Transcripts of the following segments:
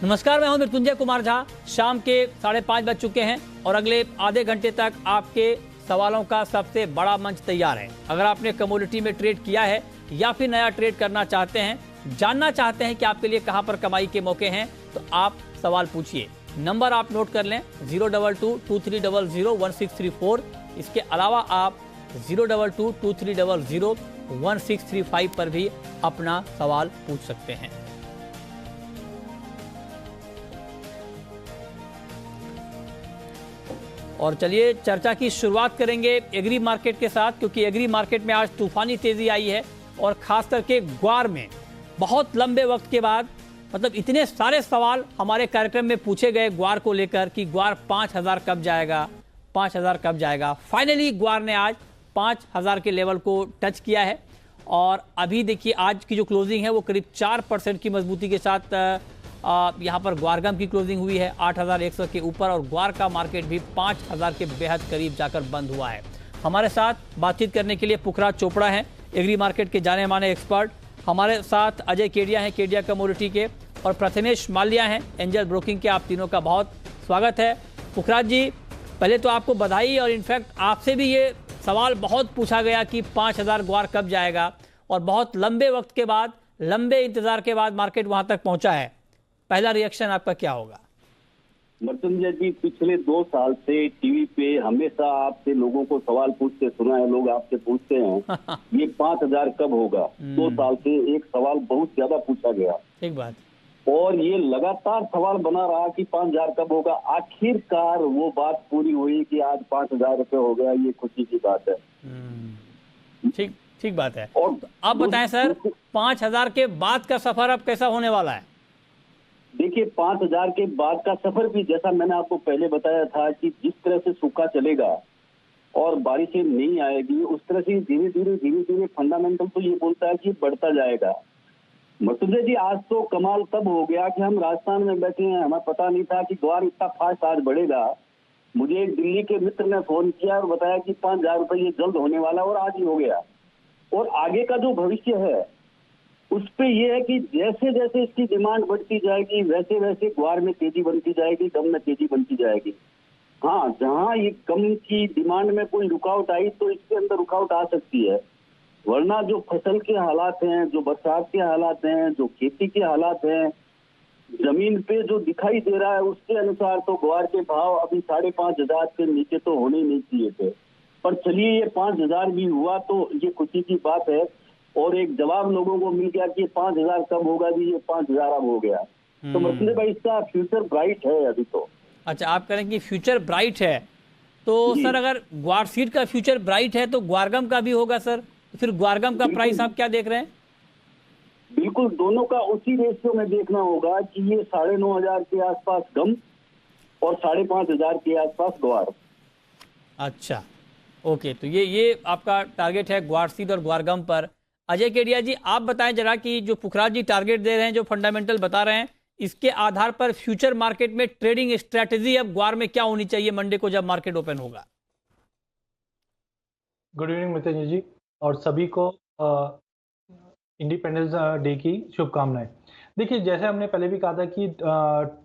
नमस्कार, मैं हूं मृत्युंजय कुमार झा। शाम के 5:30 बज चुके हैं और अगले आधे घंटे तक आपके सवालों का सबसे बड़ा मंच तैयार है। अगर आपने कमोडिटी में ट्रेड किया है या फिर नया ट्रेड करना चाहते हैं, जानना चाहते हैं कि आपके लिए कहां पर कमाई के मौके हैं, तो आप सवाल पूछिए। नंबर आप नोट कर लें 02223001634। इसके अलावा आप 02223001635 पर भी अपना सवाल पूछ सकते हैं। और चलिए चर्चा की शुरुआत करेंगे एग्री मार्केट के साथ, क्योंकि एग्री मार्केट में आज तूफानी तेजी आई है और खास करके ग्वार में बहुत लंबे वक्त के बाद, मतलब इतने सारे सवाल हमारे कार्यक्रम में पूछे गए ग्वार को लेकर कि ग्वार 5000 कब जाएगा, 5000 कब जाएगा। फाइनली ग्वार ने आज 5000 के लेवल को टच किया है और अभी देखिए आज की जो क्लोजिंग है वो करीब 4% की मजबूती के साथ यहाँ पर ग्वारगम की क्लोजिंग हुई है 8100 के ऊपर और ग्वार का मार्केट भी 5000 के बेहद करीब जाकर बंद हुआ है। हमारे साथ बातचीत करने के लिए पुखराज चोपड़ा हैं, एग्री मार्केट के जाने माने एक्सपर्ट। हमारे साथ अजय केडिया हैं, केडिया कमोडिटी के, और प्रथमेश माल्या हैं, एंजल ब्रोकिंग के। आप तीनों का बहुत स्वागत है। पुखराज जी, पहले तो आपको बधाई, और इनफैक्ट आपसे भी ये सवाल बहुत पूछा गया कि 5000 ग्वार कब जाएगा, और बहुत लंबे वक्त के बाद, लंबे इंतजार के बाद मार्केट वहां तक पहुंचा है। पहला रिएक्शन आपका क्या होगा? मृत्युंजय जी, पिछले 2 साल से टीवी पे हमेशा आपसे लोगों को सवाल पूछते सुना है, लोग आपसे पूछते हैं ये 5000 कब होगा। 2 साल से एक सवाल बहुत ज्यादा पूछा गया, ठीक बात, और ये लगातार सवाल बना रहा कि 5000 कब होगा। आखिरकार वो बात पूरी हुई कि आज 5000 रुपये हो गया। ये खुशी की बात है। ठीक ठीक बात है। और तो आप बताएं सर, 5000 के बाद का सफर अब कैसा होने वाला है? देखिए, 5000 के बाद का सफर भी जैसा मैंने आपको पहले बताया था कि जिस तरह से सूखा चलेगा और बारिशें नहीं आएगी, उस तरह से धीरे धीरे फंडामेंटल तो ये बोलता है कि बढ़ता जाएगा। मसूदे जी, आज तो कमाल तब हो गया कि हम राजस्थान में बैठे हैं, हमें पता नहीं था कि ग्वार इतना फास्ट आज बढ़ेगा। मुझे एक दिल्ली के मित्र ने फोन किया और बताया कि 5000 रुपये ये जल्द होने वाला, और आज ही हो गया। और आगे का जो भविष्य है उस पे ये है कि जैसे जैसे इसकी डिमांड बढ़ती जाएगी वैसे वैसे ग्वार में तेजी बनती जाएगी, गम में तेजी बनती जाएगी। हाँ, जहाँ ये गम की डिमांड में कोई रुकावट आई तो इसके अंदर रुकावट आ सकती है, वरना जो फसल के हालात हैं, जो बरसात के हालात हैं, जो खेती के हालात हैं, जमीन पे जो दिखाई दे रहा है उसके अनुसार तो ग्वार के भाव अभी 5500 के नीचे तो होने ही नहीं चाहिए थे। पर चलिए, ये 5000 भी हुआ तो ये खुशी की बात है, और एक जवाब लोगों को मिल गया कि 5000 कब होगा भी, ये 5000 अब हो गया। तो मतलब भाई इसका फ्यूचर ब्राइट है अभी तो। अच्छा, आप कह रहे हैं कि फ्यूचर ब्राइट है, तो सर अगर ग्वार सीड का फ्यूचर ब्राइट है तो ग्वारगम का भी होगा सर। तो फिर ग्वारगम का प्राइस आप क्या देख रहे हैं? बिल्कुल, दोनों का उसी रेशियो में देखना होगा कि ये 9500 के आसपास गम और 5500 के आसपास ग्वार। अच्छा, ओके, तो ये आपका टारगेट है ग्वार सीड और ग्वारगम पर। अजय केडिया जी, आप बताएं जरा कि जो पुखराज जी टारगेट दे रहे हैं, जो फंडामेंटल बता रहे हैं, इसके आधार पर फ्यूचर मार्केट में ट्रेडिंग स्ट्रेटेजी अब ग्वार में क्या होनी चाहिए मंडे को जब मार्केट ओपन होगा? गुड इवनिंग मितेंद्र जी, और सभी को इंडिपेंडेंस डे की शुभकामनाएं। देखिए, जैसे हमने पहले भी कहा था कि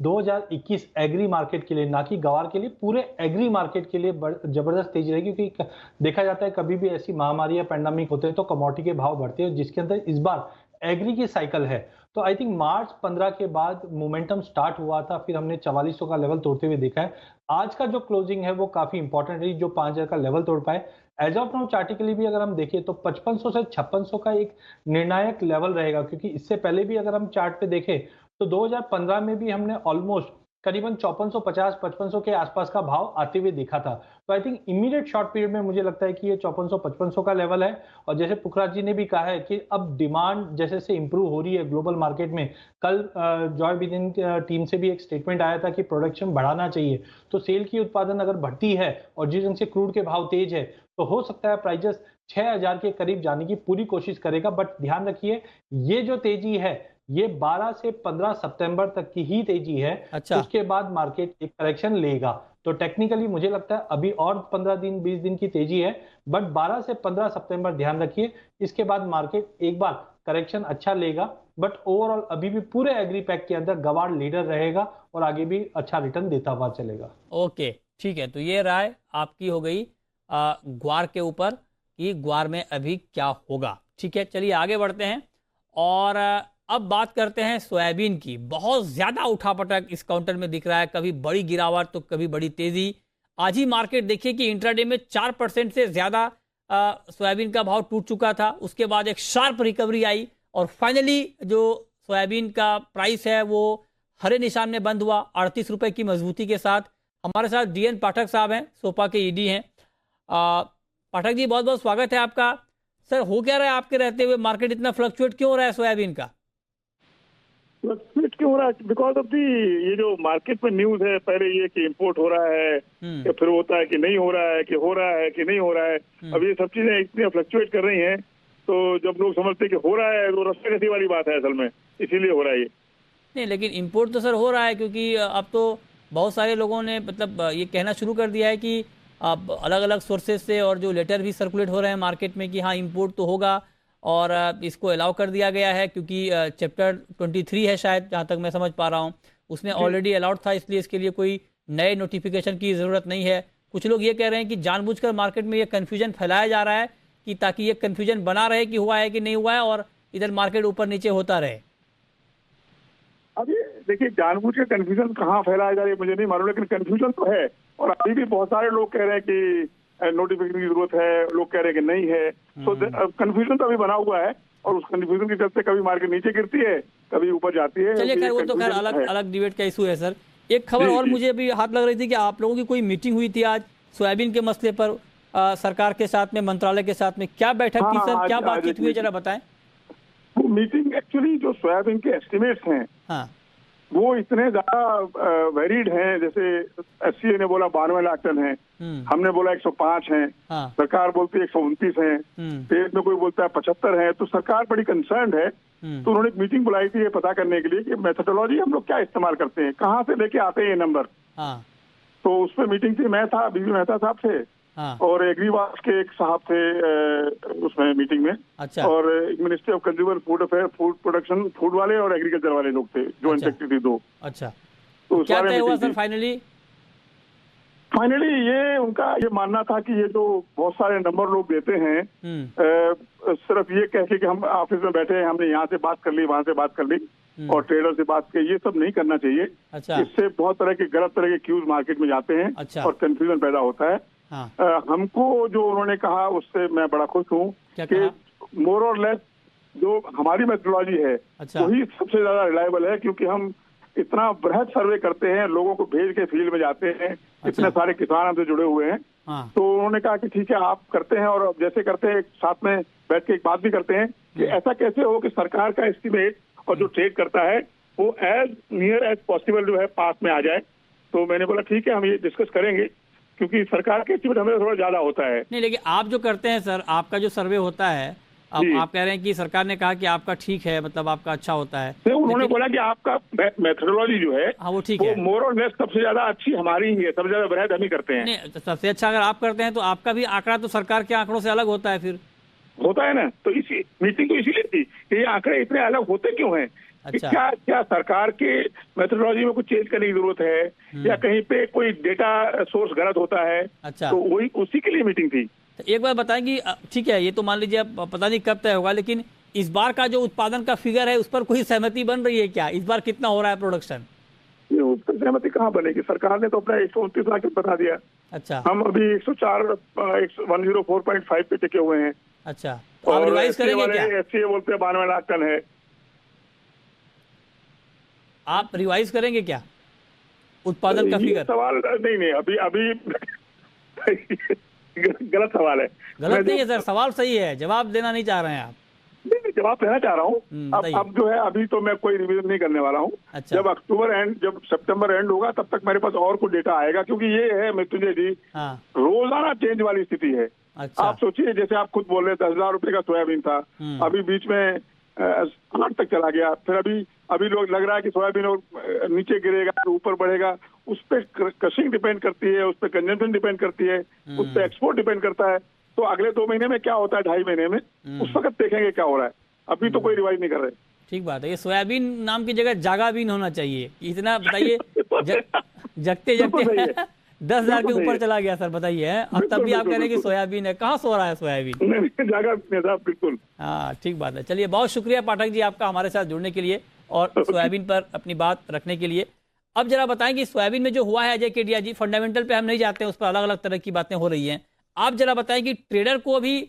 2021 एग्री मार्केट के लिए, ना कि ग्वार के लिए, पूरे एग्री मार्केट के लिए जबरदस्त तेजी रहेगी, क्योंकि देखा जाता है कभी भी ऐसी महामारी या पैंडेमिक होते हैं तो कमोडिटी के भाव बढ़ते हैं, जिसके अंदर इस बार एग्री की साइकिल है। तो आई थिंक मार्च 15 के बाद मोमेंटम स्टार्ट हुआ था, फिर हमने 4400 का लेवल तोड़ते हुए देखा है। आज का जो क्लोजिंग है वो काफी इंपॉर्टेंट रही, जो 5000 का लेवल तोड़ पाए। एज ऑफ नाउ चार्टिकली भी अगर हम देखें तो 5500 से 5600 का एक निर्णायक लेवल रहेगा, क्योंकि इससे पहले भी अगर हम चार्ट पे देखें तो 2015 में भी हमने ऑलमोस्ट करीबन 5450-5500 के आसपास का भाव आते हुए देखा था। तो I think immediate short period में मुझे लगता है कि ये 5400-5500 का लेवल है। और जैसे पुखराज जी ने भी कहा है कि अब डिमांड जैसे से इंप्रूव हो रही है ग्लोबल मार्केट में, कल जॉय बिदेन टीम से भी एक स्टेटमेंट आया था कि प्रोडक्शन बढ़ाना चाहिए। तो सेल की उत्पादन अगर बढ़ती है और जिस ढंग से क्रूड के भाव तेज है, तो हो सकता है प्राइजेस 6000 के करीब जाने की पूरी कोशिश करेगा। बट ध्यान रखिए, ये जो तेजी है ये 12 से 15 सितंबर तक की ही तेजी है। अच्छा, उसके बाद मार्केट एक करेक्शन लेगा। तो टेक्निकली मुझे लगता है अभी और 15 दिन 20 दिन की तेजी है, बट 12 से 15 सितंबर ध्यान रखिए, इसके बाद मार्केट एक बार करेक्शन अच्छा लेगा, बट ओवरऑल अभी भी पूरे एग्री पैक के अंदर गवार लीडर रहेगा और आगे भी अच्छा रिटर्न देता हुआ चलेगा। ओके, ठीक है, तो ये राय आपकी हो गई ग्वार के ऊपर कि ग्वार में अभी क्या होगा। ठीक है, चलिए आगे बढ़ते हैं और अब बात करते हैं सोयाबीन की। बहुत ज़्यादा उठापटक इस काउंटर में दिख रहा है, कभी बड़ी गिरावट तो कभी बड़ी तेज़ी। आज ही मार्केट देखिए कि इंट्राडे में 4% से ज़्यादा सोयाबीन का भाव टूट चुका था, उसके बाद एक शार्प रिकवरी आई और फाइनली जो सोयाबीन का प्राइस है वो हरे निशान में बंद हुआ 38 रुपए की मजबूती के साथ। हमारे साथ DN पाठक साहब हैं, सोपा के ED हैं। पाठक जी, बहुत बहुत स्वागत है आपका। सर, हो क्या रहा है आपके रहते हुए, मार्केट इतना फ्लक्चुएट क्यों हो रहा है सोयाबीन का? फ्लक्चुएट क्यों हो रहा है? बिकॉज ऑफ दी ये जो मार्केट में न्यूज है, पहले ये कि इंपोर्ट हो रहा है, या फिर होता है कि नहीं हो रहा है, कि हो रहा है कि नहीं हो रहा है। अब ये सब चीजें इतनी फ्लक्चुएट कर रही हैं, तो जब लोग समझते हैं कि हो रहा है तो रस्साकसी वाली बात है असल में, इसीलिए हो रहा है ये। नहीं, लेकिन इंपोर्ट तो सर हो रहा है, क्योंकि अब तो बहुत सारे लोगों ने मतलब ये कहना शुरू कर दिया है कि अब अलग अलग सोर्सेज से और जो लेटर भी सर्कुलेट हो रहे हैं मार्केट में कि हाँ इंपोर्ट तो होगा और इसको अलाउ कर दिया गया है, क्योंकि चैप्टर 23 है शायद, जहाँ तक मैं समझ पा रहा हूँ, उसमें ऑलरेडी अलाउड था, इसलिए इसके लिए कोई नए नोटिफिकेशन की ज़रूरत नहीं है। कुछ लोग ये कह रहे हैं कि जानबूझकर मार्केट में ये कन्फ्यूजन फैलाया जा रहा है कि ताकि ये कन्फ्यूजन बना रहे कि हुआ है कि नहीं हुआ है और इधर मार्केट ऊपर नीचे होता रहे। अभी देखिए, जानबूझ के कंफ्यूजन कहाँ फैलाया जा रहा है मुझे नहीं मालूम, लेकिन कंफ्यूजन तो है। और अभी भी बहुत सारे लोग कह रहे हैं कि नोटिफिकेशन की जरूरत है, लोग कह रहे हैं कि नहीं है। तो कंफ्यूजन तो अभी बना हुआ है और उस कंफ्यूजन के चलते कभी मार्केट नीचे गिरती है, कभी ऊपर जाती है। चलिए खैर, वो तो खैर अलग डिबेट का इशू है सर। एक खबर और मुझे अभी हाथ लग रही थी कि आप लोगों की कोई मीटिंग हुई थी आज सोयाबीन के मसले पर, सरकार के साथ में, मंत्रालय के साथ में। क्या बैठक थी सर, क्या बातचीत हुई, जरा बताएं। वो मीटिंग एक्चुअली जो सोयाबीन के एस्टिमेट्स हैं, हाँ, वो इतने ज्यादा वेरीड हैं। जैसे FCA ने बोला 92 लाख टन है, हमने बोला 105 है, हाँ, सरकार बोलती है 129 है, स्टेट में कोई बोलता है 75 है। तो सरकार बड़ी कंसर्न है। तो उन्होंने एक मीटिंग बुलाई थी ये पता करने के लिए कि मेथोडोलॉजी हम लोग क्या इस्तेमाल करते हैं, कहाँ से लेके आते हैं ये नंबर। हाँ, तो उस पर मीटिंग थी, मैं था, बीबी मेहता साहब थे, हाँ, और एग्रीवास के एक साहब थे उसमें मीटिंग में। अच्छा। और ministry of consumer food affair, food production, food वाले और एग्रीकल्चर वाले लोग थे, ज्वाइंट सेक्रेटरी दो। अच्छा, तो क्या तय हुआ सर फाइनली? फाइनली ये उनका ये मानना था कि ये जो बहुत सारे नंबर लोग देते हैं, सिर्फ ये कह के कि हम ऑफिस में बैठे हैं, हमने यहाँ से बात कर ली, वहां से बात कर ली और ट्रेडर से बात की, ये सब नहीं करना चाहिए। अच्छा। इससे बहुत तरह के गलत तरह के क्यूज मार्केट में जाते हैं। अच्छा। और कंफ्यूजन पैदा होता है। हाँ। हमको जो उन्होंने कहा उससे मैं बड़ा खुश हूँ कि मोर और लेस जो हमारी मेथोडोलॉजी है, अच्छा, वही सबसे ज्यादा रिलायबल है, क्योंकि हम इतना बृहद सर्वे करते हैं, लोगों को भेज के फील्ड में जाते हैं। अच्छा। इतने सारे किसान हमसे जुड़े हुए हैं। हाँ। तो उन्होंने कहा कि ठीक है आप करते हैं, और जैसे करते हैं साथ में बैठ के एक बात भी करते हैं कि ऐसा कैसे हो कि सरकार का एस्टिमेट और जो ट्रेड करता है वो एज नियर एज पॉसिबल जो है पास में आ जाए। तो मैंने बोला ठीक है, हम ये डिस्कस करेंगे, क्योंकि सरकार के एस्टिमेट हमें थोड़ा ज्यादा होता है। नहीं, लेकिन आप जो करते हैं सर, आपका जो सर्वे होता है, आप कह रहे हैं कि सरकार ने कहा कि आपका ठीक है, मतलब आपका अच्छा होता है। उन्होंने बोला कि आपका मेथोडोलॉजी जो है, हाँ, वो ठीक है, मोर और लेस सबसे ज्यादा अच्छी हमारी ही है, सबसे ज्यादा बृहद हम ही करते हैं। नहीं, तो सबसे अच्छा अगर आप करते हैं तो आपका भी आंकड़ा तो सरकार के आंकड़ों से अलग होता है, फिर होता है ना। तो इसी मीटिंग तो इसीलिए थी कि ये आंकड़े इतने अलग होते क्यों हैं। अच्छा। क्या सरकार के मेथोडोलॉजी में कुछ चेंज करने की जरूरत है, या कहीं पे कोई डेटा सोर्स गलत होता है। अच्छा। तो वही उसी के लिए मीटिंग थी। तो एक बार बताएं कि ठीक है, ये तो मान लीजिए पता नहीं कब तय होगा, लेकिन इस बार का जो उत्पादन का फिगर है उस पर कोई सहमति बन रही है क्या? इस बार कितना हो रहा है प्रोडक्शन? उस पर सहमति कहाँ बनेगी? सरकार ने तो अपना 129 लाख बता दिया। अच्छा। हम अभी 104.5 पे टिके हुए हैं। अच्छा, तो आप रिवाइज करेंगे क्या? FCA बोलते हैं 92 लाख टन है। आप रिवाइज करेंगे क्या उत्पादन का फिगर? सवाल नहीं अभी गलत सवाल है। गलत नहीं है सर, सवाल सही है, जवाब देना नहीं चाह रहे हैं आप? नहीं, जवाब देना चाह रहा हूँ। अब जो है, अभी तो मैं कोई रिवीजन नहीं करने वाला हूँ। अच्छा। जब सितंबर एंड होगा तब तक मेरे पास और कुछ डेटा आएगा, क्योंकि ये है मृत्युंजय जी, हाँ, रोजाना चेंज वाली स्थिति है। अच्छा। आप सोचिए, जैसे आप खुद बोल रहे 10,000 रुपए का सोयाबीन था, अभी बीच में 8 तक चला गया, फिर अभी लोग लग रहा है कि सोयाबीन नीचे गिरेगा, ऊपर बढ़ेगा। उस पर क्रशिंग डिपेंड करती है, उस पर कंजम्पशन डिपेंड करती है, उस पर एक्सपोर्ट डिपेंड करता है। तो अगले 2 महीने में क्या होता है, 2.5 महीने में, उस वक्त देखेंगे क्या हो रहा है। अभी तो कोई रिवाइज नहीं कर रहे। ठीक बात है। ये सोयाबीन नाम की जगह जागाबीन होना चाहिए। इतना बताइए, जगते जगते 10,000 के ऊपर चला गया सर, बताइए। अब तब भी आप कह रहे हैं कि सोयाबीन है, कहाँ सो रहा है सोयाबीन? जागाबीन है बिल्कुल। हाँ ठीक बात है। चलिए, बहुत शुक्रिया पाठक जी आपका हमारे साथ जुड़ने के लिए और सोयाबीन पर अपनी बात रखने के लिए। अब जरा बताएं कि सोयाबीन में जो हुआ है अजय केडिया जी, फंडामेंटल पे हम नहीं जाते हैं, उस पर अलग अलग तरह की बातें हो रही हैं। आप जरा बताएं कि ट्रेडर को अभी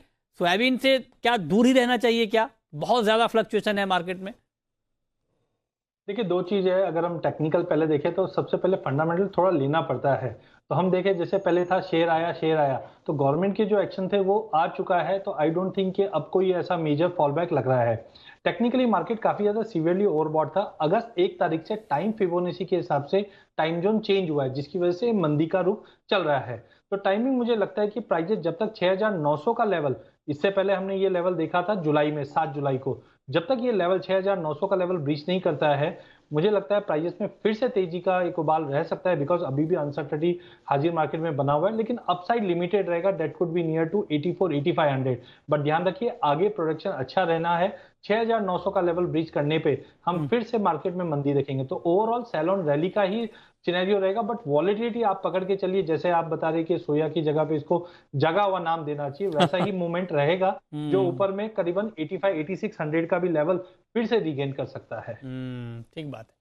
सोयाबीन से क्या दूर ही रहना चाहिए, क्या बहुत ज्यादा फ्लक्चुएशन है मार्केट में? देखिए, दो चीज है। अगर हम टेक्निकल पहले देखें तो सबसे पहले फंडामेंटल थोड़ा लेना पड़ता है। तो हम देखें, जैसे पहले था शेयर आया, तो गवर्नमेंट के जो एक्शन थे वो आ चुका है। तो आई डोंट थिंक कि अब कोई ऐसा मेजर फॉल बैक लग रहा है। टेक्निकली मार्केट काफी ज्यादा सीवियरली ओवरबॉट था। अगस्त 1 तारीख से टाइम फिबोनाची के हिसाब से टाइम जोन चेंज हुआ है, जिसकी वजह से मंदी का रुख चल रहा है। तो टाइमिंग मुझे लगता है कि प्राइजेस जब तक 6,900 का लेवल, इससे पहले हमने ये लेवल देखा था जुलाई में 7 जुलाई को, जब तक ये लेवल 6,900 का लेवल ब्रीच नहीं करता है, मुझे लगता है प्राइजेस में फिर से तेजी का एक उबाल रह सकता है। बिकॉज अभी भी अनसर्टेनिटी हाजिर मार्केट में बना हुआ है, लेकिन अपसाइड लिमिटेड रहेगा। That could be near to 84-8500। But ध्यान रखिए, आगे प्रोडक्शन अच्छा रहना है। 6,900 का लेवल ब्रीच करने पे हम फिर से मार्केट में मंदी देखेंगे। तो ओवरऑल सेल ऑन रैली का ही सिनेरियो रहेगा। बट वॉलेटिलिटी आप पकड़ के चलिए, जैसे आप बता रहे कि सोया की जगह पे इसको जगा हुआ नाम देना चाहिए, वैसा ही मूवमेंट रहेगा, जो ऊपर में करीबन 85-8600 का भी लेवल फिर से रीगेन कर सकता है। ठीक बात है।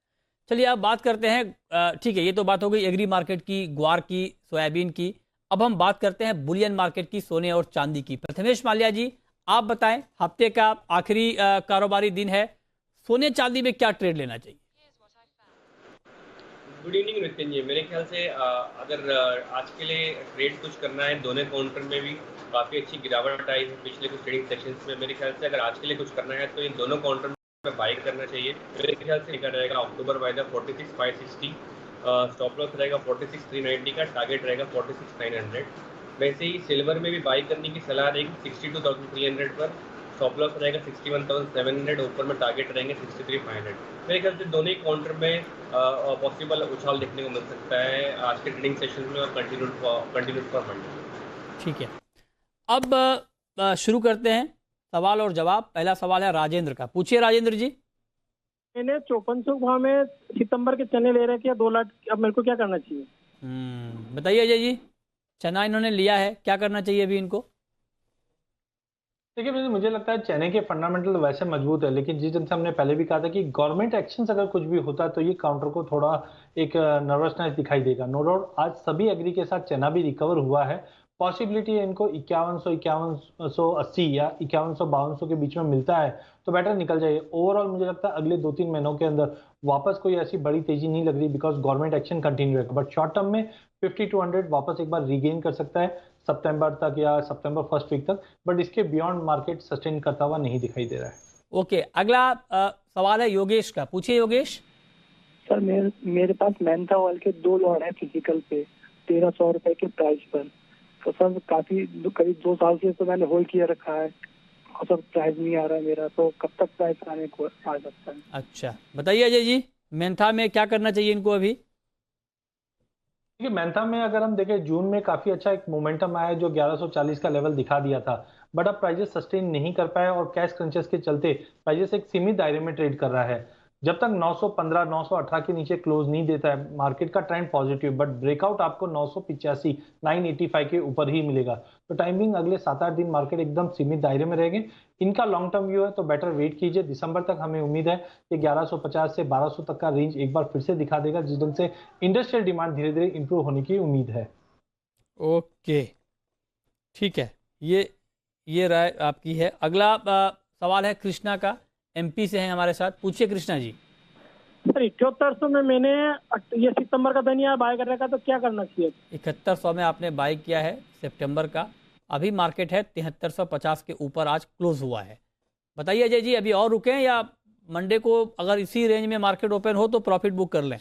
चलिए, अब बात करते हैं, ठीक है, ये तो बात हो गई एग्री मार्केट की, ग्वार की, सोयाबीन की। अब हम बात करते हैं बुलियन मार्केट की, सोने और चांदी की। प्रथमेश माल्या जी, आप बताएं, हफ्ते का आखिरी कारोबारी दिन है, सोने चांदी में क्या ट्रेड लेना चाहिए? Good evening Nitin ji. मेरे ख्याल से अगर आज के लिए ट्रेड कुछ करना है, दोनों काउंटर में भी काफ़ी अच्छी गिरावट आई है पिछले कुछ ट्रेडिंग सेशंस में। मेरे ख्याल से अगर आज के लिए कुछ करना है तो इन दोनों काउंटर में बाई करना चाहिए। मेरे ख्याल से निकल रहेगा अक्टूबर बाय द 46,560, स्टॉप लॉस रहेगा 46,390 का, टारगेट रहेगा 46,900। वैसे ही सिल्वर में भी बाई करने की सलाह रहेगी 62,300 पर, स्टॉप लॉस रहेगा 61,700, ऊपर में टारगेट रहेंगे 63,500। मेरे ख्याल से दोनों ही काउंटर में पॉसिबल उछाल देखने को मिल सकता है आज के ट्रेडिंग सेशन में और कंटिन्यूड फॉर मंडे। ठीक है, अब शुरू करते हैं सवाल और जवाब। पहला सवाल है राजेंद्र का, पूछिए राजेंद्र जी। मैंने 5400 भाव में सितंबर के चने ले रहे थे 2 लाख, अब मेरे को क्या करना चाहिए? बताइए अजय जी, चना इन्होंने लिया है, क्या करना चाहिए अभी इनको? देखिए, मुझे लगता है चने के फंडामेंटल वैसे मजबूत है, लेकिन जिस दिन से हमने पहले भी कहा था कि गवर्नमेंट एक्शन अगर कुछ भी होता है तो ये काउंटर को थोड़ा एक नर्वसनेस दिखाई देगा। नो डाउट आज सभी एग्री के साथ चना भी रिकवर हुआ है। पॉसिबिलिटी है इनको 5180 या 5152 के बीच में मिलता है तो बेटर निकल जाए। ओवरऑल मुझे लगता है अगले 2-3 महीनों के अंदर वापस कोई ऐसी बड़ी तेजी नहीं लग रही, बिकॉज गवर्नमेंट एक्शन कंटिन्यू है। बट शॉर्ट टर्म में 50-100 वापस एक बार रीगेन कर सकता है सितंबर तक या सितंबर फर्स्ट वीक तक, बट इसके बियॉन्ड मार्केट सस्टेन करता हुआ नहीं दिखाई दे रहा है। ओके, अगला सवाल है योगेश का, पूछिए योगेश। सर मेरे पास मेहनता ऑयल के 2 लॉट है फिजिकल पे 1300 रुपए के प्राइस पर। तो सर करीब 2 साल से तो मैंने होल्ड किया रखा है और सब प्राइस नहीं आ रहा मेरा, तो कब तक प्राइस आने को आ सकता है? अच्छा, बताइए अजय जी, मेंथा में क्या करना चाहिए इनको अभी? देखिए, मेंथा में अगर हम देखें जून में काफी अच्छा एक मोमेंटम आया जो 1140 का लेवल दिखा दिया था, बट अब प्राइजेस सस्टेन नहीं कर पाए और कैश क्रंचेस के चलते प्राइजेस एक सीमित दायरे में ट्रेड कर रहा है। जब तक 915 918 के नीचे क्लोज नहीं देता है मार्केट का ट्रेंड पॉजिटिव, बट ब्रेकआउट आपको 985 985 के ऊपर ही मिलेगा। तो टाइमिंग अगले 7-8 दिन मार्केट एकदम सीमित दायरे में रहेंगे। इनका लॉन्ग टर्म व्यू है तो बेटर वेट कीजिए। दिसंबर तक हमें उम्मीद है कि 1150 से 1200 तक का रेंज एक बार फिर से दिखा देगा, जिस ढंग से इंडस्ट्रियल डिमांड धीरे धीरे इंप्रूव होने की उम्मीद है। ओके, ठीक है, ये राय आपकी है। अगला सवाल है कृष्णा का, एमपी से हैं हमारे साथ, पूछिए कृष्णा जी। सर 7800 में मैंने ये सितंबर का धनिया बाय कर रखा, तो क्या करना चाहिए? 7100 में आपने बाय किया है सितंबर का, अभी मार्केट है 7350 के ऊपर आज क्लोज हुआ है। बताइए अजय जी, अभी और रुकें या मंडे को अगर इसी रेंज में मार्केट ओपन हो तो प्रॉफिट बुक कर लें?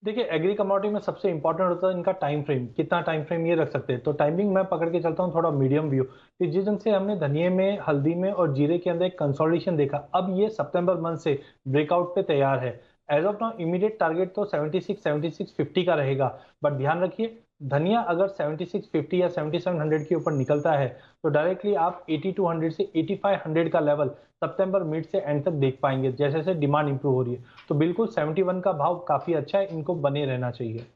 देखिए, एग्री कमोडिटी में सबसे इंपॉर्टेंट होता है इनका टाइम फ्रेम, कितना टाइम फ्रेम ये रख सकते हैं। तो टाइमिंग मैं पकड़ के चलता हूँ थोड़ा मीडियम व्यू, कि जिस ढंग से हमने धनिये में, हल्दी में और जीरे के अंदर एक कंसोलिडेशन देखा, अब ये सितंबर मंथ से ब्रेकआउट पे तैयार है। As of now immediate target तो 76-7650 का रहेगा, बट ध्यान रखिए धनिया अगर 7650 या 7700 के ऊपर निकलता है तो डायरेक्टली आप 8200 से 8500 का लेवल सितंबर मिड से एंड तक देख पाएंगे, जैसे जैसे डिमांड इंप्रूव हो रही है। तो बिल्कुल 71 का भाव काफी अच्छा है, इनको बने रहना चाहिए।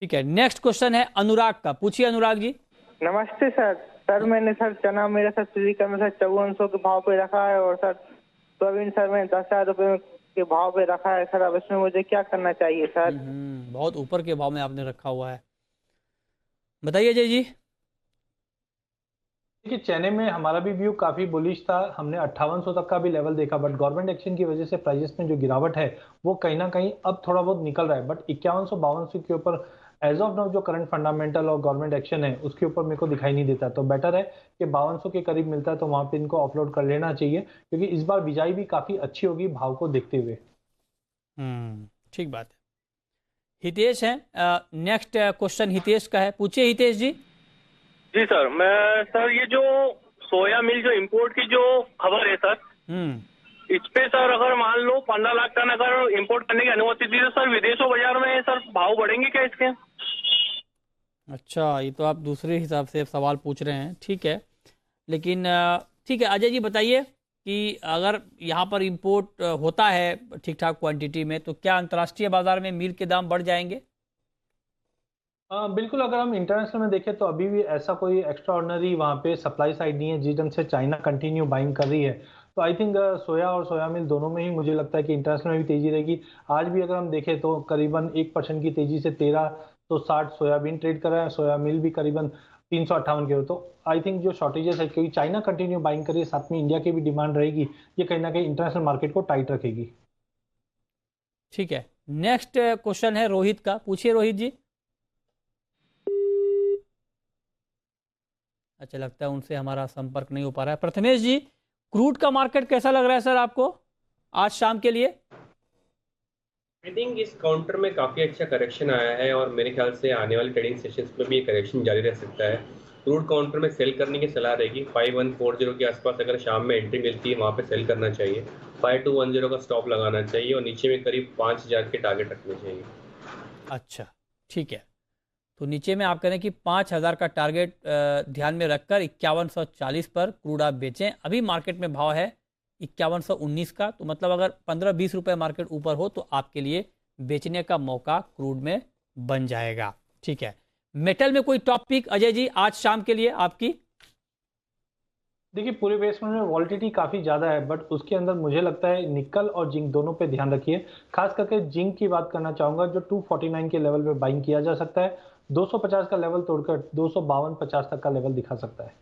ठीक है, नेक्स्ट क्वेश्चन है अनुराग का। पूछिए अनुराग जी। नमस्ते सर। सर मैंने सर चना मेरा सर फिजिकल में सर 5400 के भाव पे रखा है और सर सोयाबीन सर मैंने 10,000 रुपए के भाव पे रखा है सर। अब इसमें मुझे क्या करना चाहिए सर? बहुत ऊपर के भाव में आपने रखा हुआ है, बताइए जय जी। देखिए चने में हमारा भी व्यू काफी बुलिश था, हमने 5800 तक का भी लेवल देखा, बट गवर्नमेंट एक्शन की वजह से प्राइसेस में जो गिरावट है वो कहीं ना कहीं अब थोड़ा बहुत निकल रहा है। बट 5152 के ऊपर एज ऑफ नाउ जो करंट फंडामेंटल और गवर्नमेंट एक्शन है उसके ऊपर मेरे को दिखाई नहीं देता। तो बेटर है कि 5200 के करीब मिलता है तो वहां पे इनको ऑफलोड कर लेना चाहिए, क्योंकि इस बार बिजाई भी काफी अच्छी होगी भाव को देखते हुए। ठीक बात है। हितेश है नेक्स्ट क्वेश्चन हितेश का है। पूछिए हितेश जी। जी सर, मैं सर ये जो सोया मिल जो इंपोर्ट की जो खबर है सर, इस पे सर अगर मान लो 15 लाख टन अगर इंपोर्ट करने की अनुमति दी तो सर विदेशों बाजार में सर भाव बढ़ेंगे क्या इसके? अच्छा, ये तो आप दूसरे हिसाब से सवाल पूछ रहे हैं, ठीक है। लेकिन ठीक है अजय जी बताइए कि अगर यहाँ पर इंपोर्ट होता है ठीक ठाक क्वांटिटी में तो क्या अंतर्राष्ट्रीय बाजार में मील के दाम बढ़ जाएंगे? बिल्कुल, अगर हम इंटरनेशनल में देखें तो अभी भी ऐसा कोई एक्स्ट्रा ऑर्डिनरी वहाँ पे सप्लाई साइड नहीं है जिस ढंग से चाइना कंटिन्यू बाइंग कर रही है। तो आई थिंक सोया और सोया मिल दोनों में ही मुझे लगता है कि इंटरनेशनल में भी तेजी रहेगी। आज भी अगर हम देखें तो करीबन 1% की तेजी से 1360 सोयाबीन ट्रेड कर रहा है, सोया मिल भी करीबन 358 के हो। तो आई थिंक जो शॉर्टेजेस है क्योंकि चाइना कंटिन्यू बाइंग कर रही है, साथ में इंडिया की भी डिमांड रहेगी, ये कहीं ना कहीं इंटरनेशनल मार्केट को टाइट रखेगी। ठीक है, नेक्स्ट क्वेश्चन है रोहित का। पूछिए रोहित जी। अच्छा, लगता है उनसे हमारा संपर्क नहीं हो पा रहा है। प्रथमेश जी, क्रूड का मार्केट कैसा लग रहा है सर आपको आज शाम के लिए? आई थिंक इस काउंटर में काफ़ी अच्छा करेक्शन आया है और मेरे ख्याल से आने वाले ट्रेडिंग सेशंस में भी ये करेक्शन जारी रह सकता है। क्रूड काउंटर में सेल करने की सलाह रहेगी। 5140 के आसपास अगर शाम में एंट्री मिलती है वहाँ पे सेल करना चाहिए। 5210 का स्टॉप लगाना चाहिए और नीचे में करीब 5000 के टारगेट रखने चाहिए। अच्छा ठीक है, तो नीचे में आप कह रहे हैं कि 5000 का टारगेट ध्यान में रखकर 5140 पर क्रूड आप बेचें। अभी मार्केट में भाव है 5119 का, तो मतलब अगर 15-20 रुपए मार्केट ऊपर हो तो आपके लिए बेचने का मौका क्रूड में बन जाएगा। ठीक है, मेटल में कोई टॉप पिक अजय जी आज शाम के लिए आपकी? देखिए पूरे बेसमेंट में वॉलिटिलिटी काफी ज्यादा है, बट उसके अंदर मुझे लगता है निकल और जिंक दोनों पे ध्यान रखिए। खास करके जिंक की बात करना चाहूंगा जो 249 के लेवल पे बाइंग किया जा सकता है। 250 का लेवल तोड़कर 252-50 तक का लेवल दिखा सकता है।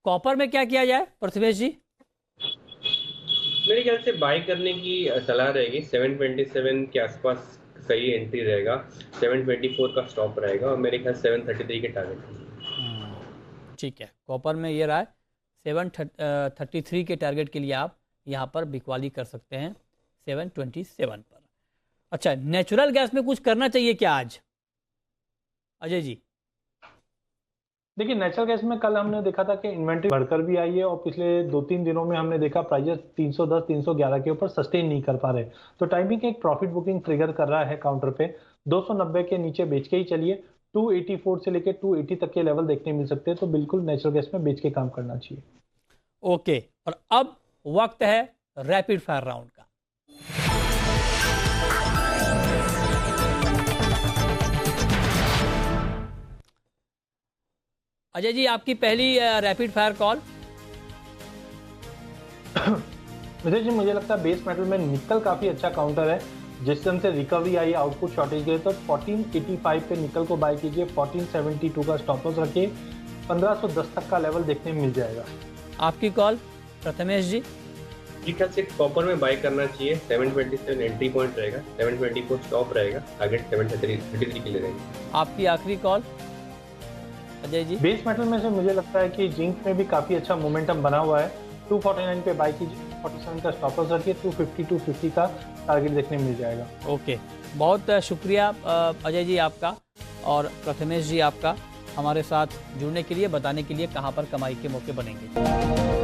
कॉपर में क्या किया जाए प्रथमेश जी? मेरे ख्याल से बाय करने की सलाह रहेगी। 727 के आसपास सही एंट्री रहेगा, 724 का स्टॉप रहेगा और मेरे ख्याल 733 के टारगेट। ठीक है, कॉपर में ये रहा है 733 के टारगेट के लिए आप यहाँ पर बिकवाली कर सकते हैं 727 पर। अच्छा, नेचुरल गैस में कुछ करना चाहिए क्या आज अजय जी? देखिए नेचुरल गैस में कल हमने देखा था कि इन्वेंट्री बढ़कर भी आई है और पिछले 2-3 दिनों में हमने देखा प्राइजेस 310-311 के ऊपर सस्टेन नहीं कर पा रहे। तो टाइमिंग एक प्रॉफिट बुकिंग ट्रिगर कर रहा है काउंटर पे। 290 के नीचे बेच के ही चलिए। 284 से लेकर 280 तक के लेवल देखने मिल सकते हैं, तो बिल्कुल नेचुरल गैस में बेच के काम करना चाहिए। ओके, और अब वक्त है रैपिड फायर राउंड का। अजय जी आपकी पहली rapid fire call. Vijay ji मुझे लगता है बेस मेटल में निकल काफी अच्छा काउंटर है। जिस तरह से रिकवरी आई आउटपुट शॉर्टेज गए तो 1485 पे निकल को बाय कीजिए, 1472 का स्टॉप लॉस रखिए, 1510 तक का लेवल देखने में मिल जाएगा। आपकी कॉल प्रथमेश जी। ख्याल से कॉपर में बाय करना चाहिए। 727 एंट्री पॉइंट रहेगा, 724 स्टॉप रहेगा, टारगेट 733 के लिए रहेगा। आपकी आखिरी call Ajay ji. Base metal में से मुझे लगता है कि जिंक में भी काफी अच्छा मोमेंटम बना हुआ है। 249 पे बाय कीजिए, 47 का स्टॉप लॉस रखिए, 250 का टारगेट देखने मिल जाएगा। ओके, बहुत शुक्रिया अजय जी आपका और प्रथमेश जी आपका हमारे साथ जुड़ने के लिए, बताने के लिए कहां पर कमाई के मौके बनेंगे।